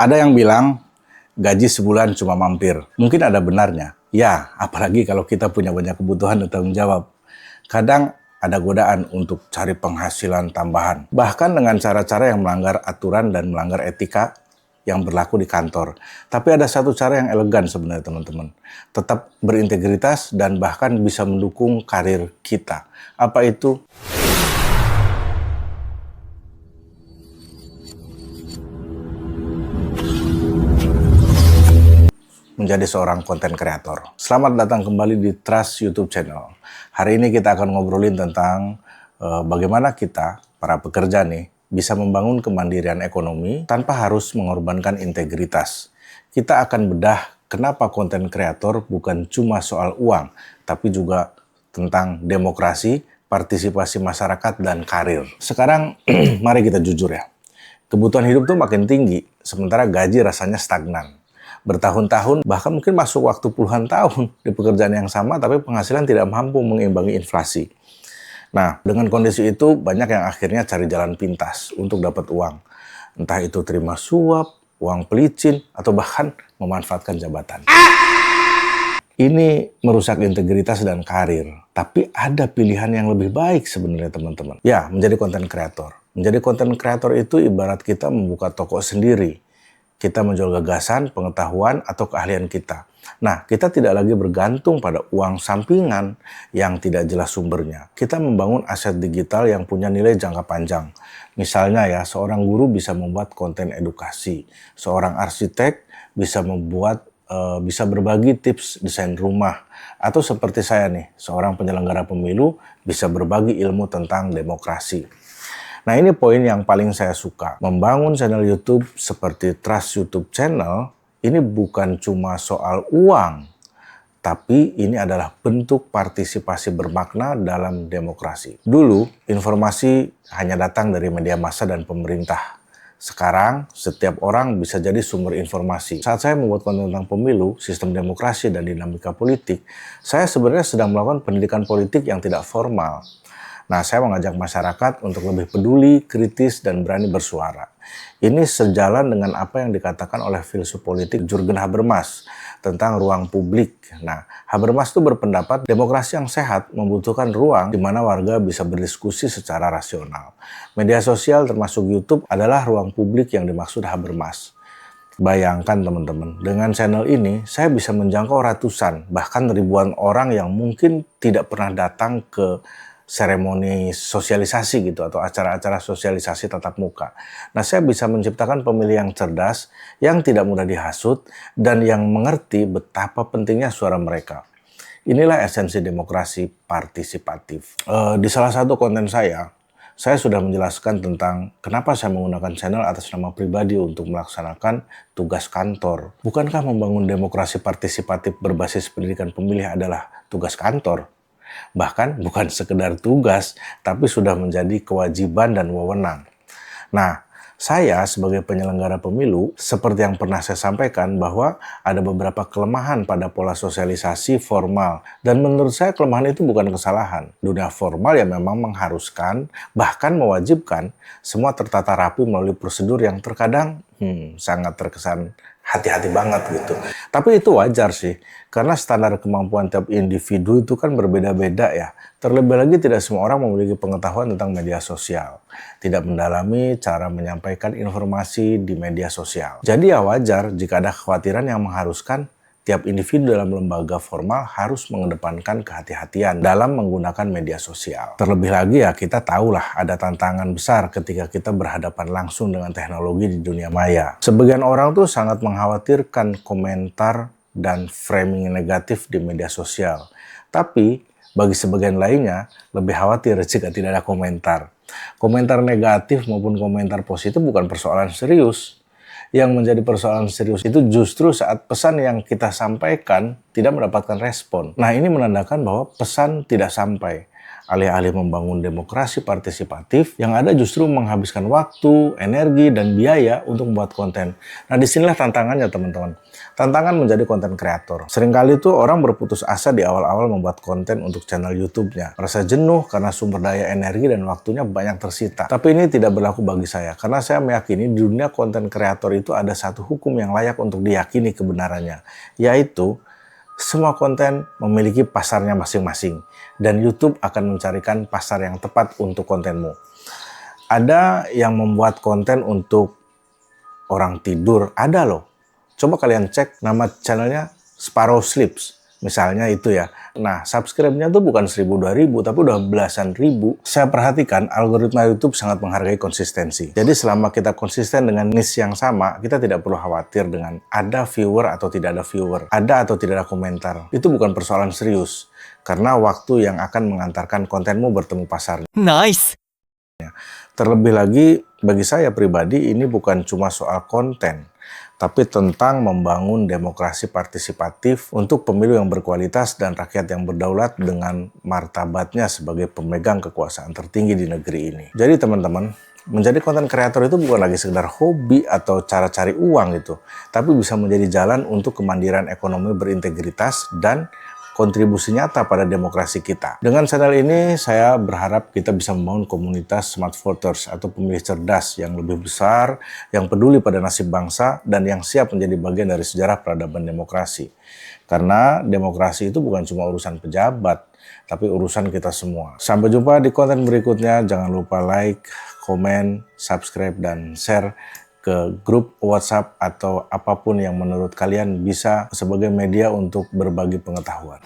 Ada yang bilang gaji sebulan cuma mampir. Mungkin ada benarnya. Ya, apalagi kalau kita punya banyak kebutuhan dan tanggung jawab. Kadang ada godaan untuk cari penghasilan tambahan. Bahkan dengan cara-cara yang melanggar aturan dan melanggar etika yang berlaku di kantor. Tapi ada satu cara yang elegan sebenarnya teman-teman. Tetap berintegritas dan bahkan bisa mendukung karir kita. Apa itu? Menjadi seorang konten kreator. Selamat datang kembali di Trust YouTube channel. Hari ini kita akan ngobrolin tentang bagaimana kita, para pekerja nih, bisa membangun kemandirian ekonomi tanpa harus mengorbankan integritas. Kita akan bedah kenapa konten kreator bukan cuma soal uang, tapi juga tentang demokrasi, partisipasi masyarakat, dan karir. Sekarang, mari kita jujur ya. Kebutuhan hidup tuh makin tinggi, sementara gaji rasanya stagnan. Bertahun-tahun, bahkan mungkin masuk waktu puluhan tahun di pekerjaan yang sama, tapi penghasilan tidak mampu mengimbangi inflasi. Nah, dengan kondisi itu, banyak yang akhirnya cari jalan pintas untuk dapat uang. Entah itu terima suap, uang pelicin, atau bahkan memanfaatkan jabatan. Ini merusak integritas dan karir. Tapi ada pilihan yang lebih baik sebenarnya teman-teman. Ya, menjadi konten kreator. Menjadi konten kreator itu ibarat kita membuka toko sendiri. Kita menjual gagasan, pengetahuan, atau keahlian kita. Nah, kita tidak lagi bergantung pada uang sampingan yang tidak jelas sumbernya. Kita membangun aset digital yang punya nilai jangka panjang. Misalnya ya, seorang guru bisa membuat konten edukasi. Seorang arsitek bisa bisa berbagi tips desain rumah. Atau seperti saya nih, seorang penyelenggara pemilu bisa berbagi ilmu tentang demokrasi. Nah, ini poin yang paling saya suka. Membangun channel YouTube seperti Trust YouTube Channel, ini bukan cuma soal uang, tapi ini adalah bentuk partisipasi bermakna dalam demokrasi. Dulu, informasi hanya datang dari media massa dan pemerintah. Sekarang, setiap orang bisa jadi sumber informasi. Saat saya membuat konten tentang pemilu, sistem demokrasi, dan dinamika politik, saya sebenarnya sedang melakukan pendidikan politik yang tidak formal. Nah, saya mengajak masyarakat untuk lebih peduli, kritis, dan berani bersuara. Ini sejalan dengan apa yang dikatakan oleh filsuf politik Jürgen Habermas tentang ruang publik. Nah, Habermas itu berpendapat demokrasi yang sehat membutuhkan ruang di mana warga bisa berdiskusi secara rasional. Media sosial termasuk YouTube adalah ruang publik yang dimaksud Habermas. Bayangkan teman-teman, dengan channel ini saya bisa menjangkau ratusan, bahkan ribuan orang yang mungkin tidak pernah datang ke seremoni sosialisasi gitu atau acara-acara sosialisasi tatap muka. Nah, saya bisa menciptakan pemilih yang cerdas, yang tidak mudah dihasut, dan yang mengerti betapa pentingnya suara mereka. Inilah esensi demokrasi partisipatif. Di salah satu konten saya sudah menjelaskan tentang kenapa saya menggunakan channel atas nama pribadi untuk melaksanakan tugas kantor. Bukankah membangun demokrasi partisipatif berbasis pendidikan pemilih adalah tugas kantor? Bahkan bukan sekedar tugas, tapi sudah menjadi kewajiban dan wewenang. Nah, saya sebagai penyelenggara pemilu, seperti yang pernah saya sampaikan bahwa ada beberapa kelemahan pada pola sosialisasi formal. Dan menurut saya kelemahan itu bukan kesalahan. Dunia formal yang memang mengharuskan, bahkan mewajibkan, semua tertata rapi melalui prosedur yang terkadang sangat terkesan hati-hati banget gitu. Tapi itu wajar sih, karena standar kemampuan tiap individu itu kan berbeda-beda ya. Terlebih lagi tidak semua orang memiliki pengetahuan tentang media sosial. Tidak mendalami cara menyampaikan informasi di media sosial. Jadi ya wajar jika ada kekhawatiran yang mengharuskan tiap individu dalam lembaga formal harus mengedepankan kehati-hatian dalam menggunakan media sosial. Terlebih lagi ya kita tahulah ada tantangan besar ketika kita berhadapan langsung dengan teknologi di dunia maya. Sebagian orang tuh sangat mengkhawatirkan komentar dan framing negatif di media sosial. Tapi bagi sebagian lainnya lebih khawatir jika tidak ada komentar. Komentar negatif maupun komentar positif bukan persoalan serius. Yang menjadi persoalan serius itu justru saat pesan yang kita sampaikan tidak mendapatkan respon. Nah, ini menandakan bahwa pesan tidak sampai Alih-alih membangun demokrasi partisipatif, yang ada justru menghabiskan waktu, energi, dan biaya untuk membuat konten. Nah, disinilah tantangannya teman-teman. Tantangan menjadi konten kreator. Seringkali tuh orang berputus asa di awal-awal membuat konten untuk channel YouTube-nya. Merasa jenuh karena sumber daya energi dan waktunya banyak tersita. Tapi ini tidak berlaku bagi saya, karena saya meyakini di dunia konten kreator itu ada satu hukum yang layak untuk diyakini kebenarannya, yaitu semua konten memiliki pasarnya masing-masing, dan YouTube akan mencarikan pasar yang tepat untuk kontenmu. Ada yang membuat konten untuk orang tidur, ada loh. Coba kalian cek nama channelnya Sparrow Sleeps, misalnya itu ya. Nah, subscribe-nya tuh bukan 1000, 2000, tapi udah belasan ribu. Saya perhatikan algoritma YouTube sangat menghargai konsistensi. Jadi selama kita konsisten dengan niche yang sama, kita tidak perlu khawatir dengan ada viewer atau tidak ada viewer, ada atau tidak ada komentar. Itu bukan persoalan serius, karena waktu yang akan mengantarkan kontenmu bertemu pasarnya. Nice! Terlebih lagi, bagi saya pribadi ini bukan cuma soal konten, tapi tentang membangun demokrasi partisipatif untuk pemilu yang berkualitas dan rakyat yang berdaulat dengan martabatnya sebagai pemegang kekuasaan tertinggi di negeri ini. Jadi teman-teman, menjadi konten kreator itu bukan lagi sekedar hobi atau cara cari uang gitu, tapi bisa menjadi jalan untuk kemandirian ekonomi berintegritas dan kontribusi nyata pada demokrasi kita. Dengan channel ini, saya berharap kita bisa membangun komunitas smart voters atau pemilih cerdas yang lebih besar, yang peduli pada nasib bangsa, dan yang siap menjadi bagian dari sejarah peradaban demokrasi. Karena demokrasi itu bukan cuma urusan pejabat, tapi urusan kita semua. Sampai jumpa di konten berikutnya. Jangan lupa like, komen, subscribe, dan share ke grup WhatsApp atau apapun yang menurut kalian bisa sebagai media untuk berbagi pengetahuan.